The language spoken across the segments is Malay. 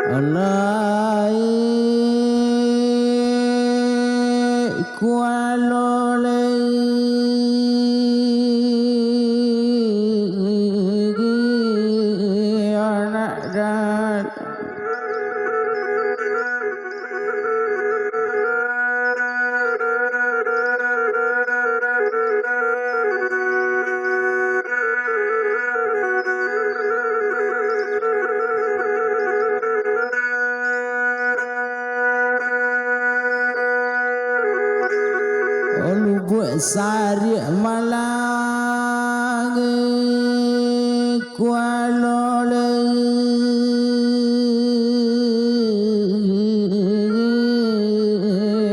Alai kualolei anak dan buat sari malang kualolei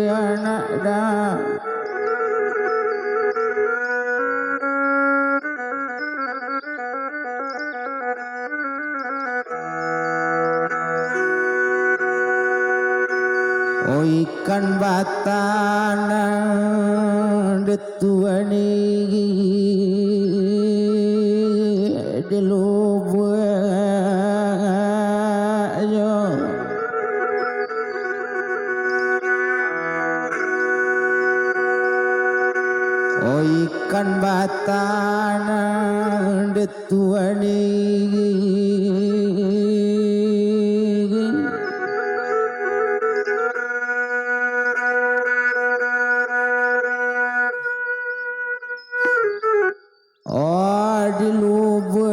anak dah oh ikan batanan detuani di lubuknya oh ikan batanan detuani oh di lubuk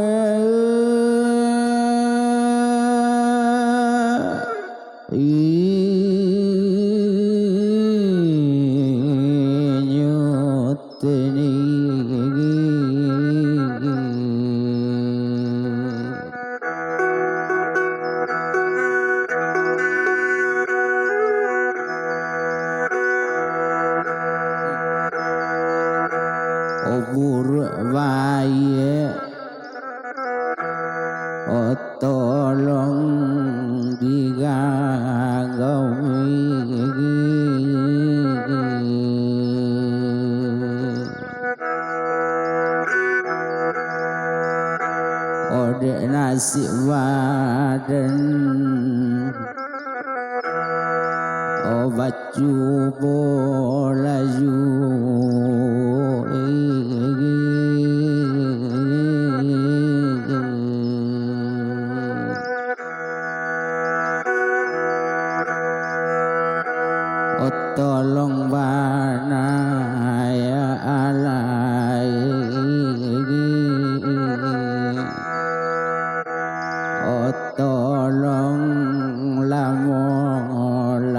nyuteni obur bayi oh tolong digagawi oh dek nasi badan oh baju bolaju oh tolong bana ya alai oh tolong lamolai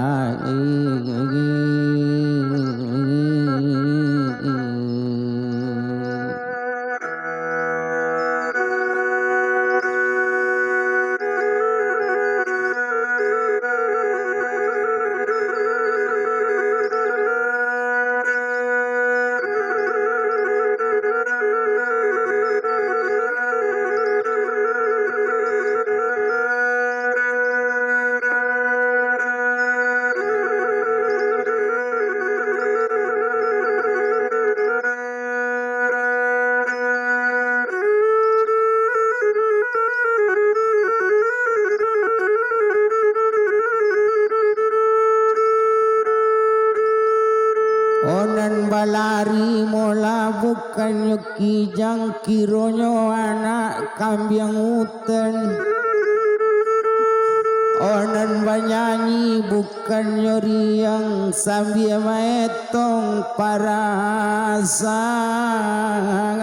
onan balari mola bukan nyuki jang kironyo anak kambiang uten onan banyanyi bukan nyoriang sambil maetong para sayang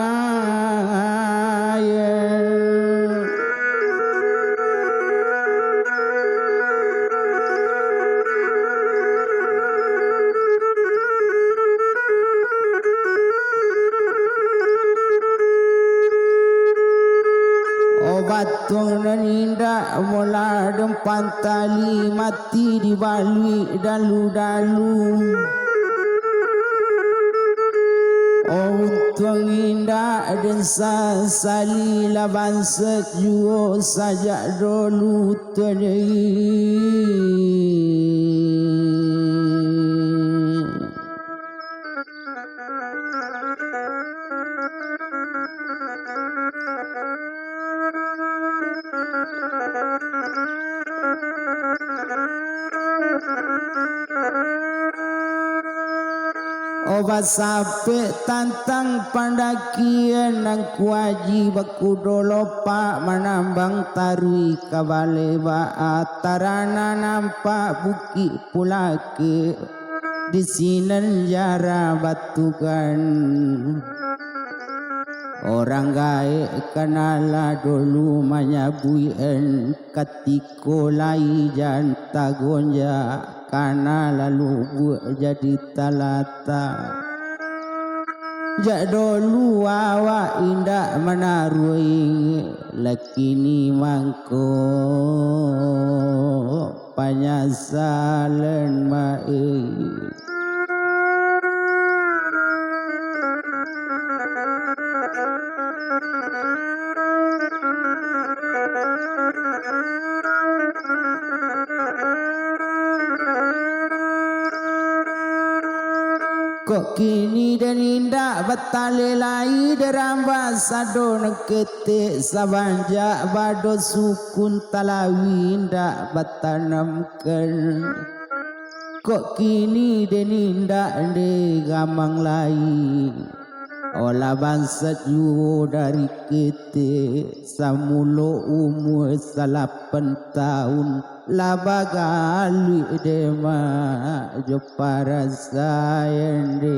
Batung dan indah mula dempan tali mati dibalui dalu-dalu oh untung indah dan sasali laban sejuo saja dulu tadi Oba sape tantang pandakian nang kuaji bakudolo pak manambang tarui kabale ba atarana nampak buki pulake di sinan jara batukan orang gae kanala dulu manyabuien katiko lai janta gonja kana lalu buat jadi talata jak dulu awa indak menarui lakini mangko panyasalan mae kok kini dan indah batale lai deramba sado nekete sabanja bado sukun talawi indah batanamkan kok kini dan indah de gamang lai olah bansat yu dari kete samulo umur 8 tahun labagali dema jo para sayende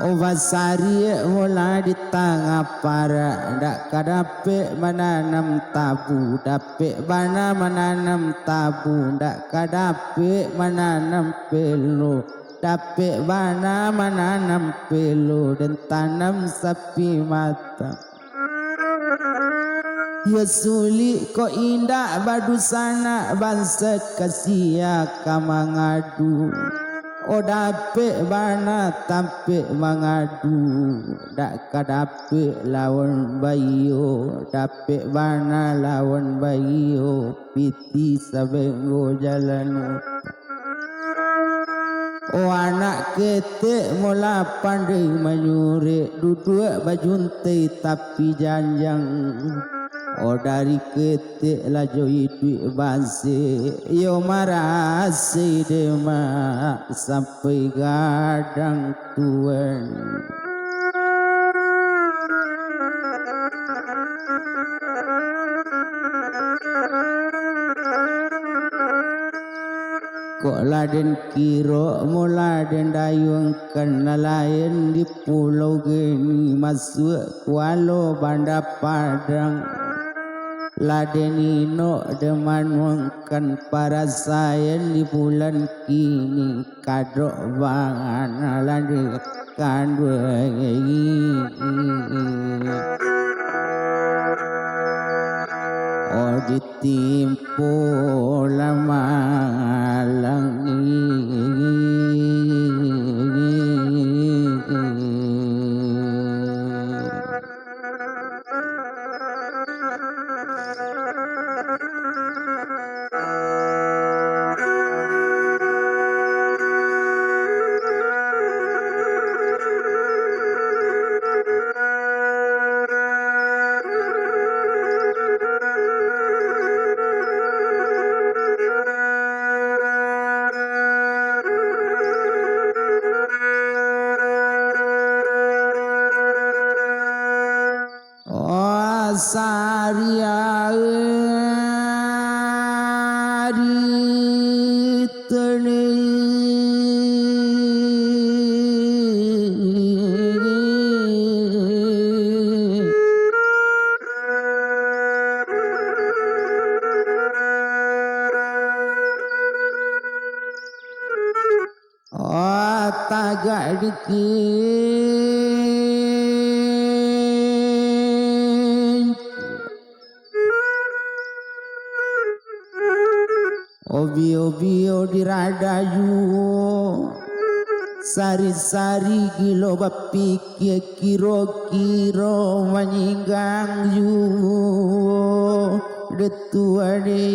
Ovasari mula di tengah para dak kadape menanam tabu dape bana menanam tabu dak kadape menanam pelu dape bana menanam pelu dan tanam sapi mata ya suli ko indah badu sana bangsa kasia kamangadu o dape bana tampe mangadu dak kadape lawan bayo dape bana lawan bayo piti sabengo jalan o anak kete mula pandai menyuri duduk bajuntai tapi janjang o dari kete lajo hidup banse yo marasi dema sampai gadang tuan kok laden kiro mula den dayung kenalayan di pulau geni masuk kualo banda padang ladenino deman wangkan para sayan di bulan kini kadok bangan lade kandwe oh ditimpo lama langi tagak dikit obi-obi diradayu Sari-sari gilo bapikir kiro-kiro menyinggang yu detuade.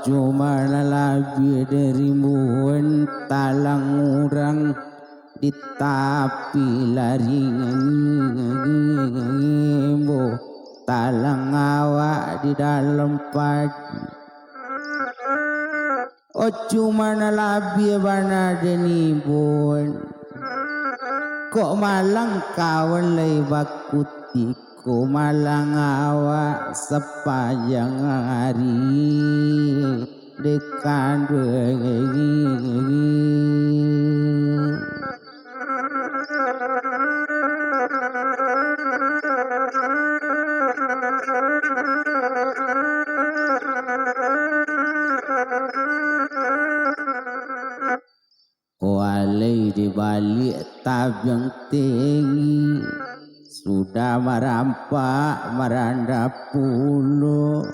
Cuma lebih dari ribuan talang orang di tapi lari ngimbo talang awak di dalam pagi. Oh cuma lebih bana denibun kok malang kawan lebakuti. Ku malang awak sepanjang hari dekat walai di balik tabang tinggi sudah merampak meranda puluh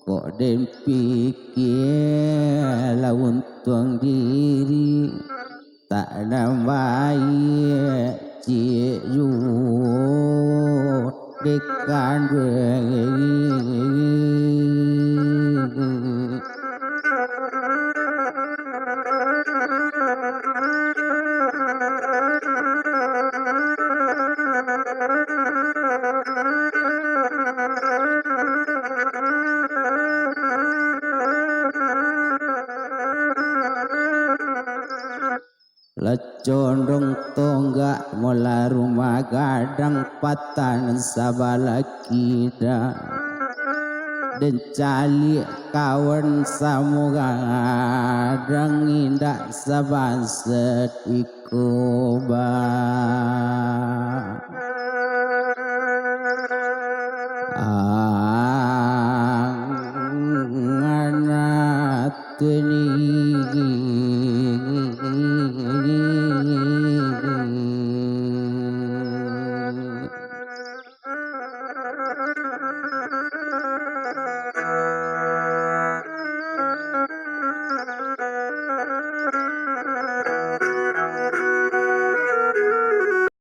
kok den pikir lah untung diri tak nambai cik yu dekan lecondong tonggak mola rumah gadang patan sabala kida dan cali kawan samuga gadang indak saban setikoba.